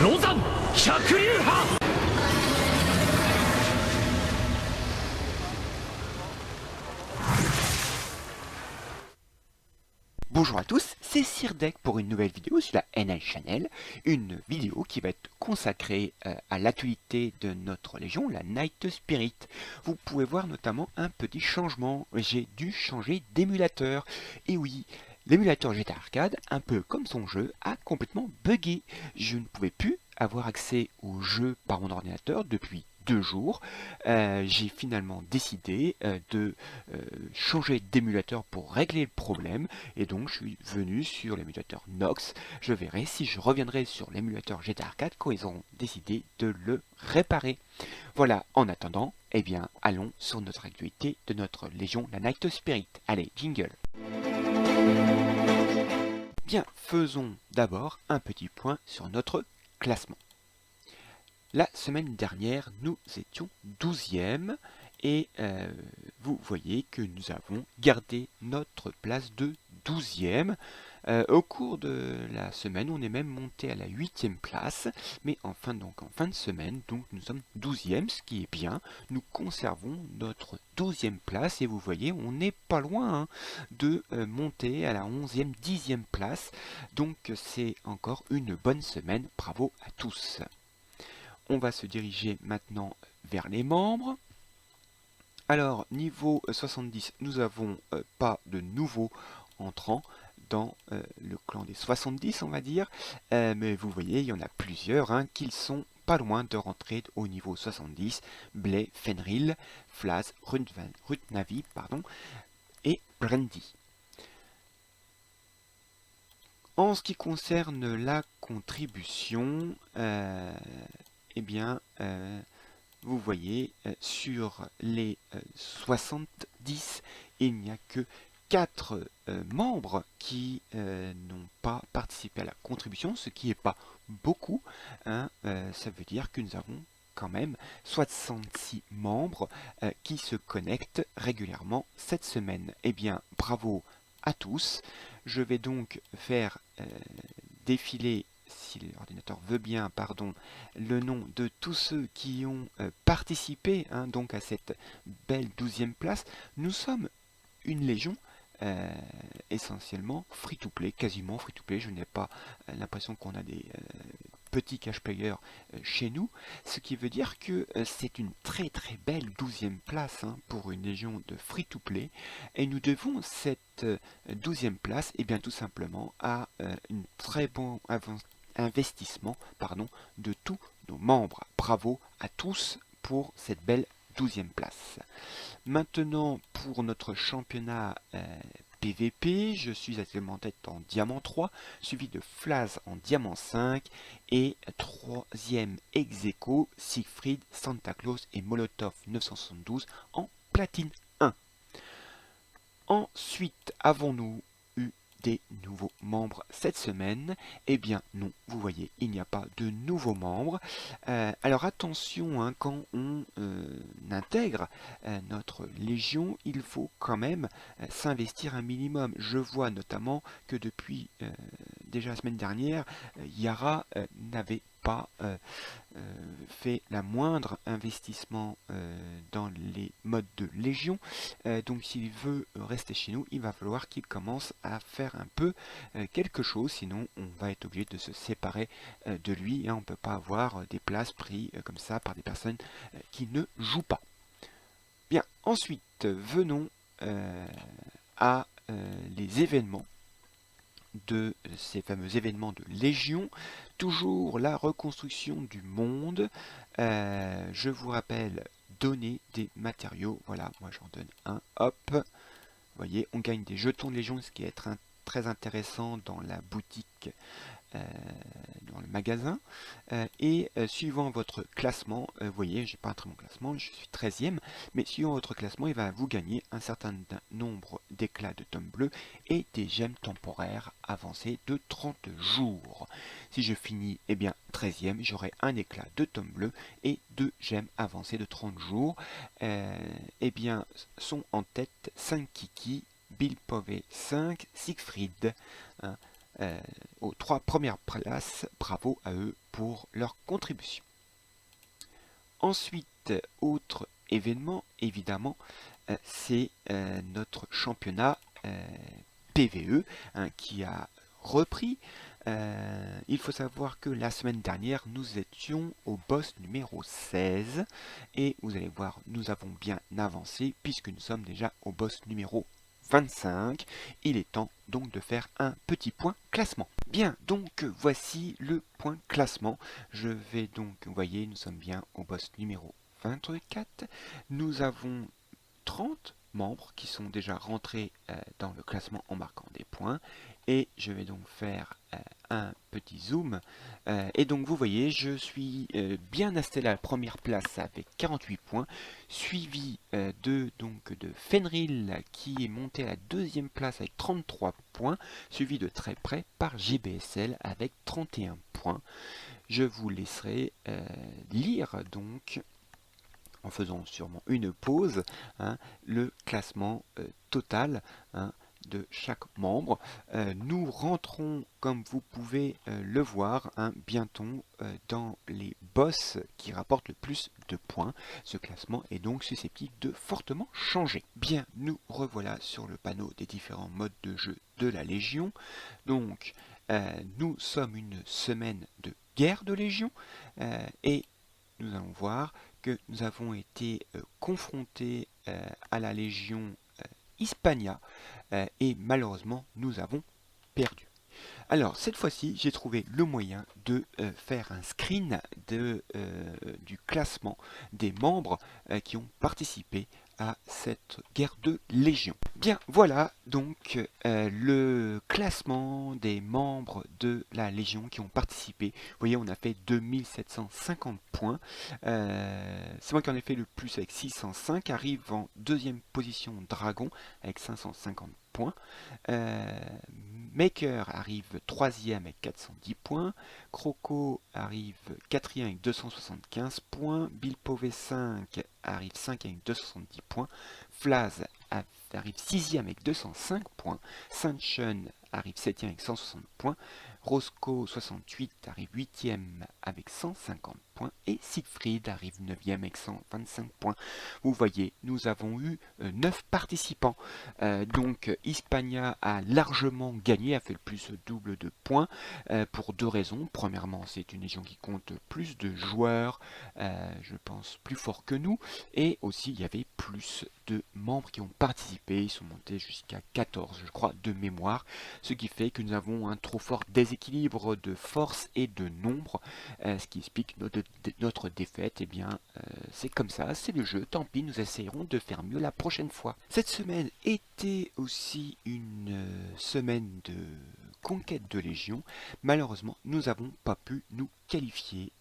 ロザン百竜派。Bonjour à tous, c'est Sirdek pour une nouvelle vidéo sur la NL Channel, une vidéo qui va être consacrée à l'actualité de notre légion, la Night Spirit. Vous pouvez voir notamment un petit changement, j'ai dû changer d'émulateur. Et oui, l'émulateur GTA Arcade, un peu comme son jeu, a complètement buggé. Je ne pouvais plus avoir accès au jeu par mon ordinateur depuis 2 jours. J'ai finalement décidé de changer d'émulateur pour régler le problème et donc je suis venu sur l'émulateur Nox. Je verrai si je reviendrai sur l'émulateur GTA Arcade quand ils auront décidé de le réparer. Voilà, en attendant, eh bien allons sur notre actualité de notre légion, la Night Spirit. Allez, jingle. Bien, faisons d'abord un petit point sur notre classement. La semaine dernière, nous étions 12e et vous voyez que nous avons gardé notre place de 12e. Au cours de la semaine, on est même monté à la 8e place, mais en fin de semaine, donc nous sommes 12e, ce qui est bien. Nous conservons notre 12e place et vous voyez, on n'est pas loin de monter à la 11e, 10e place. Donc c'est encore une bonne semaine. Bravo à tous. On va se diriger maintenant vers les membres. Alors, niveau 70, nous n'avons pas de nouveaux entrants dans le clan des 70, on va dire. Mais vous voyez, il y en a plusieurs qui sont pas loin de rentrer au niveau 70. Blay, Fenrir, Flaz, Rutnavi, et Brandy. En ce qui concerne la contribution, eh bien, vous voyez, sur les 70, il n'y a que 4 membres qui n'ont pas participé à la contribution, ce qui n'est pas beaucoup. Ça veut dire que nous avons quand même 66 membres qui se connectent régulièrement cette semaine. Eh bien, bravo à tous. Je vais donc faire défiler, si l'ordinateur veut bien, le nom de tous ceux qui ont participé donc à cette belle 12e place. Nous sommes une légion essentiellement free-to-play, quasiment free-to-play. Je n'ai pas l'impression qu'on a des petits cash players chez nous, ce qui veut dire que c'est une très très belle 12e place pour une légion de free-to-play, et nous devons cette 12e place bien tout simplement à une très bon investissement de tous nos membres. Bravo à tous pour cette belle 12e place. Maintenant, pour notre championnat PVP, je suis actuellement en tête en diamant 3, suivi de Flaz en diamant 5 et 3e ex-aequo, Siegfried, Santa Claus et Molotov 972 en platine 1. Ensuite, avons-nous eu des nouveaux membres cette semaine? Eh bien non, vous voyez, il n'y a pas de nouveaux membres. Alors attention, quand on intègre notre légion, il faut quand même s'investir un minimum. Je vois notamment que depuis déjà la semaine dernière, Yara n'avait pas fait la moindre investissement dans les modes de légion. Donc s'il veut rester chez nous, il va falloir qu'il commence à faire un peu quelque chose, sinon on va être obligé de se séparer de lui. On ne peut pas avoir des places prises comme ça par des personnes qui ne jouent pas. Bien, ensuite venons à les événements de ces fameux événements de Légion, toujours la reconstruction du monde. Je vous rappelle, donner des matériaux. Voilà, moi j'en donne un. Hop, vous voyez, on gagne des jetons de Légion, ce qui est très intéressant dans la boutique, dans le magasin. Et suivant votre classement, vous voyez, j'ai pas un très bon classement, je suis 13e, mais suivant votre classement, il va vous gagner un certain nombre d'éclats de tomes bleus et des gemmes temporaires avancées de 30 jours. Si je finis, bien 13e, j'aurai un éclat de tome bleu et 2 gemmes avancées de 30 jours. Bien, sont en tête 5 Kiki, Bill Povey 5, Siegfried, aux 3 premières places. Bravo à eux pour leur contribution. Ensuite, autre événement, évidemment, c'est notre championnat PVE qui a repris. Il faut savoir que la semaine dernière, nous étions au boss numéro 16 et vous allez voir, nous avons bien avancé puisque nous sommes déjà au boss numéro 25. Il est temps donc de faire un petit point classement. Bien, donc voici le point classement. Je vais donc, vous voyez, nous sommes bien au boss numéro 24. Nous avons 30 membres qui sont déjà rentrés dans le classement en marquant des points. Et je vais donc faire un petit zoom. Et donc vous voyez, je suis bien installé à la première place avec 48 points, suivi de Fenrir qui est monté à la deuxième place avec 33 points, suivi de très près par GBSL avec 31 points. Je vous laisserai lire donc, en faisant sûrement une pause, le classement total de chaque membre. Nous rentrons, comme vous pouvez le voir, bientôt dans les boss qui rapportent le plus de points. Ce classement est donc susceptible de fortement changer. Bien, nous revoilà sur le panneau des différents modes de jeu de la Légion. Donc, nous sommes une semaine de guerre de Légion et nous allons voir que nous avons été confrontés à la Légion Hispania et malheureusement nous avons perdu. Alors cette fois-ci j'ai trouvé le moyen de faire un screen du classement des membres qui ont participé à cette guerre de Légion. Bien, voilà donc le classement des membres de la Légion qui ont participé. Vous voyez, on a fait 2750 points. C'est moi qui en ai fait le plus avec 605. Arrive en deuxième position Dragon avec 550 points. Maker arrive troisième avec 410 points. Croco arrive quatrième avec 275 points. Bilpo V5 arrive 5 avec 270 points. Flaz arrive 6e avec 205 points. Sunshine arrive 7e avec 160 points. Roscoe 68 arrive 8e avec 150 points. Et Siegfried arrive 9e avec 125 points. Vous voyez, nous avons eu 9 participants. Donc Hispania a largement gagné, a fait le plus double de points pour deux raisons. Premièrement, c'est une légion qui compte plus de joueurs, je pense plus fort que nous. Et aussi, il y avait plus de membres qui ont participé. Ils sont montés jusqu'à 14, je crois, de mémoire. Ce qui fait que nous avons un trop fort déséquilibre de force et de nombre. Ce qui explique notre défaite. Eh bien, c'est comme ça, c'est le jeu. Tant pis, nous essayerons de faire mieux la prochaine fois. Cette semaine était aussi une semaine de conquête de Légion. Malheureusement, nous n'avons pas pu nous qualifier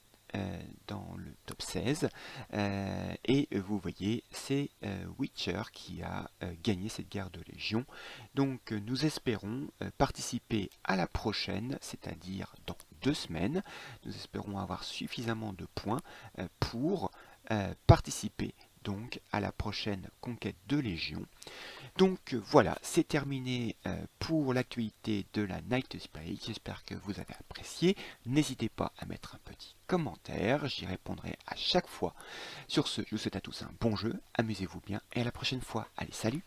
dans le top 16 et vous voyez c'est Witcher qui a gagné cette guerre de Légion. Donc nous espérons participer à la prochaine, c'est-à-dire dans 2 semaines. Nous espérons avoir suffisamment de points pour participer donc à la prochaine conquête de Légion. Donc voilà, c'est terminé pour l'actualité de la Night Spirit. J'espère que vous avez apprécié. N'hésitez pas à mettre un petit commentaire, j'y répondrai à chaque fois. Sur ce, je vous souhaite à tous un bon jeu, amusez-vous bien et à la prochaine fois. Allez, salut!